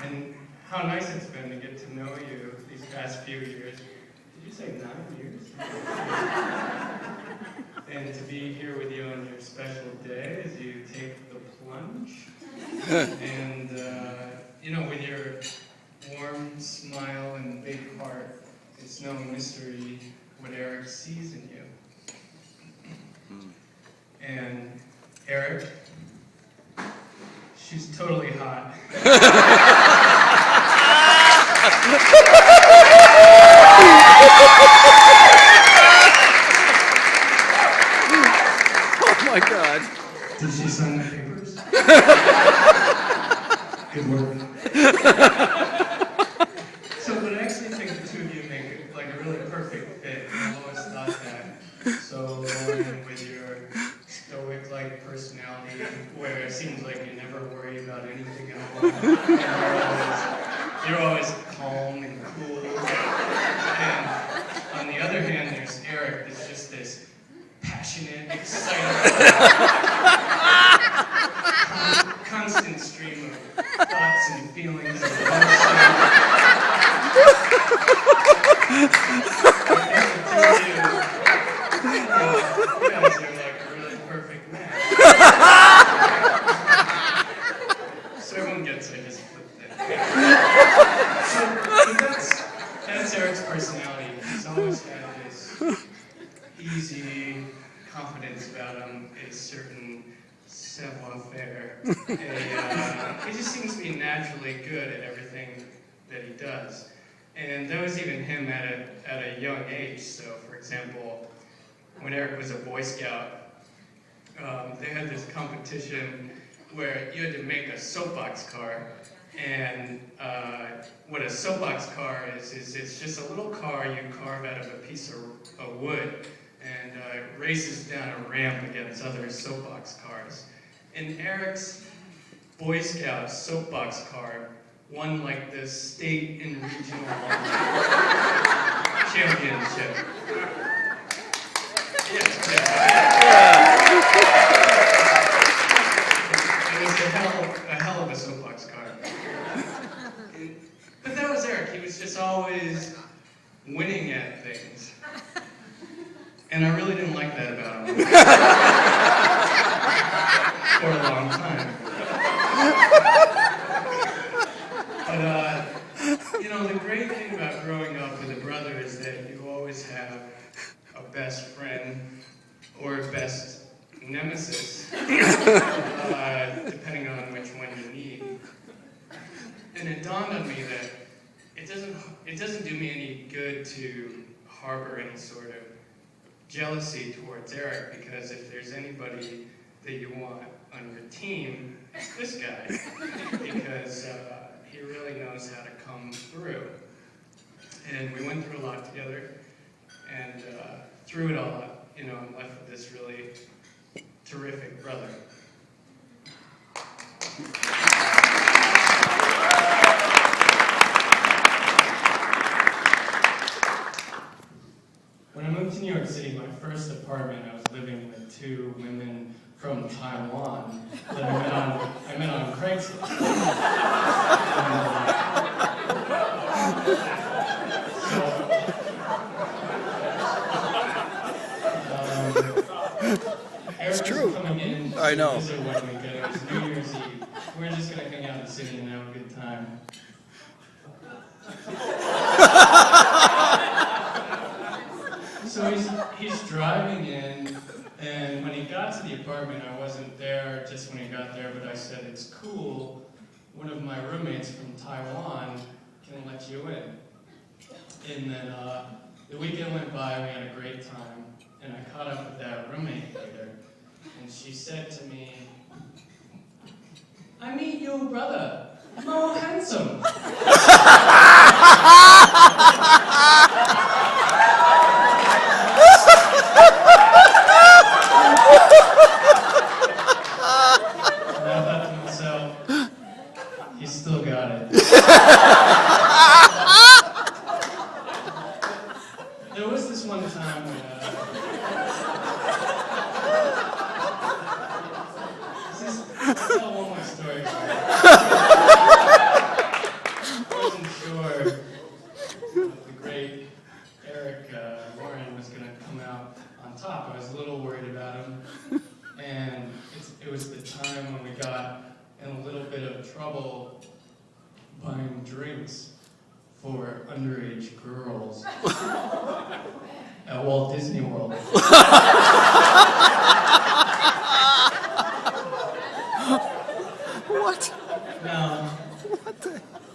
and how nice it's been to get to know you these past few years. Did you say 9 years? And to be here with you on your special day as you take the plunge. And, with your warm smile and big heart, it's no mystery what Eric sees in you. And Eric, she's totally hot. Oh my God. Did she sign the papers? Good work. But I actually think the two of you make like a really perfect fit. I've always thought that. So Lauren, with your stoic-like personality, where it seems like you never worry about anything at all. And you're always calm and cool. And on the other hand, there's Eric, that's just this passionate, excited, constant stream of thoughts and feelings and emotions. You guys are like a really perfect match. So everyone gets it, just flip it. So that's Eric's personality. He's always had this easy confidence about him, a certain savoir-faire. He just seems to be naturally good at everything that he does. And that was even him at a young age. So, for example, when Eric was a Boy Scout, they had this competition where you had to make a soapbox car. And what a soapbox car is it's just a little car you carve out of a piece of wood, and it races down a ramp against other soapbox cars. And Eric's Boy Scout soapbox car won like the state and regional championship. It was a hell of a soapbox car. But that was Eric. He was just always winning at things. And I really didn't like that about him. For a long time. But, the great thing about growing up with a brother is that you always have a best friend or a best nemesis, depending on which one you need. And it dawned on me that it doesn't do me any good to harbor any sort of jealousy towards Eric, because if there's anybody that you want on your team, it's this guy, because he really knows how to come through. And we went through a lot together, and through it all, I'm left with this really terrific brother. When I moved to New York City, my first apartment, I was living with 2 women from Taiwan that I met on Craigslist. It's true. Coming in I know. To visit one weekend. It was New Year's Eve. We were just going to hang out in the city and have a good time. So he's driving in, and when he got to the apartment, I wasn't there just when he got there, but I said, "It's cool. One of my roommates from Taiwan can let you in." And then the weekend went by, we had a great time, and I caught up with that roommate later, and she said to me, "I meet your brother, Mo Handsome." And I thought to myself, he still got it. There was this one time when I'll tell one more story. buying drinks for underage girls at Walt Disney World. What? Now,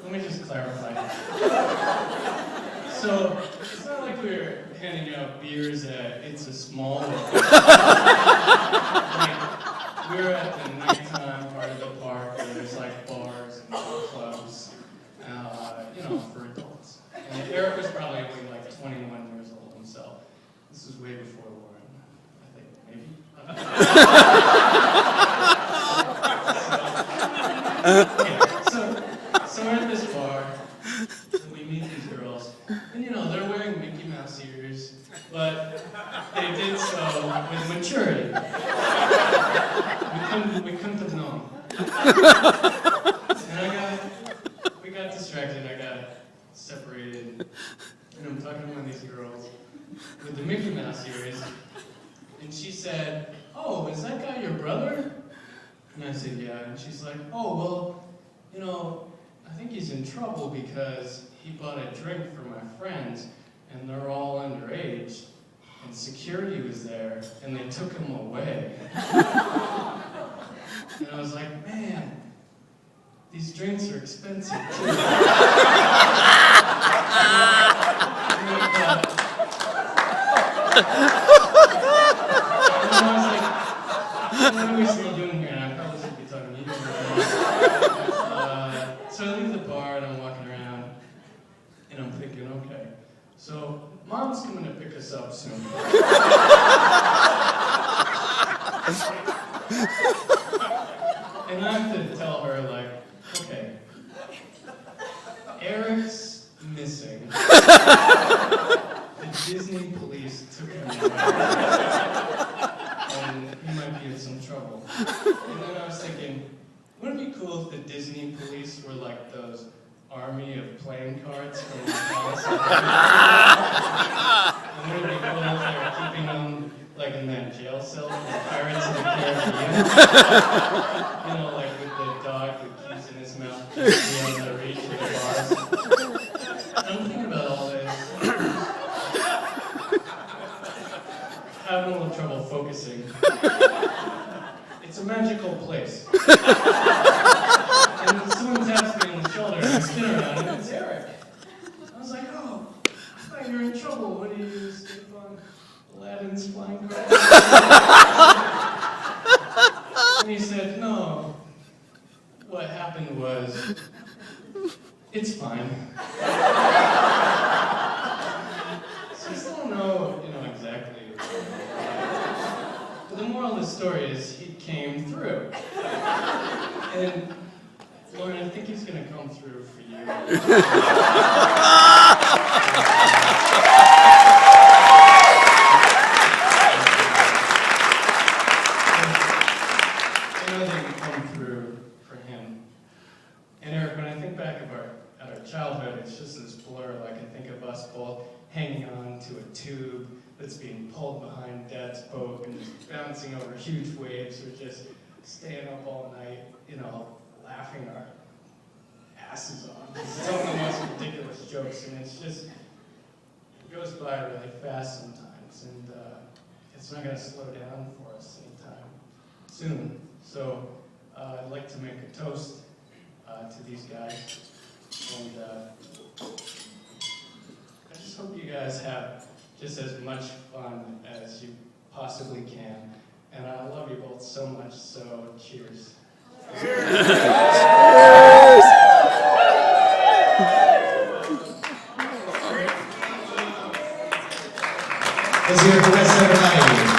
let me just clarify. So, it's not like we were handing out beers at It's a Small World. Like, we're at the nighttime part of the park where there's like bars and clubs, for adults. And Eric was probably only like 21 years old himself. This was way before Lauren, I think, maybe. So we're at this bar, and we meet these girls, and they're wearing Mickey Mouse ears, but they did so with maturity. We come to know. And we got distracted, I got separated, and I'm talking to one of these girls with the Mickey Mouse ears, and she said, "Oh, is that guy your brother?" And I said, "Yeah," and she's like, "Oh, well, I think he's in trouble because he bought a drink for my friends, and they're all underage, and security was there, and they took him away." And I was like, "Man, these drinks are expensive too." And I was like, "What are we still doing here?" And I probably should be talking to you. So I leave the bar and I'm walking around, and I'm thinking, okay, so Mom's coming to pick us up soon. And I have to tell her, like, okay, Eric's missing. The Disney police took him away. And he might be in some trouble. And then I was thinking, wouldn't it be cool if the Disney police were like those army of playing cards from the palace? And wouldn't it be cool if they were keeping them like in that jail cell from the Pirates of the Caribbean? Like with the dog with keys in his mouth, beyond the reach of the bars. I'm thinking about all this. Having a little trouble focusing. It's a magical place. And someone taps me on the shoulder and I spin around and it's Eric. I was like, "Oh, I thought you were in trouble. What do you sleep on Aladdin's flying car?" And he said, "No. What happened was, it's fine." So I still don't know, exactly. But the moral of the story is he came through. And Lauren, I think he's going to come through for you. I know that you come through for him. And Eric, when I think back at our childhood, it's just this blur. Like I think of us both hanging on to a tube that's being pulled behind Dad's boat and just bouncing over huge waves, or just staying up all night, laughing our asses off, telling the most ridiculous jokes, and it goes by really fast sometimes, and it's not going to slow down for us anytime soon. So I'd like to make a toast to these guys, and I just hope you guys have just as much fun as you possibly can. And I love you both so much, so cheers. Cheers! Let's hear it for West 790.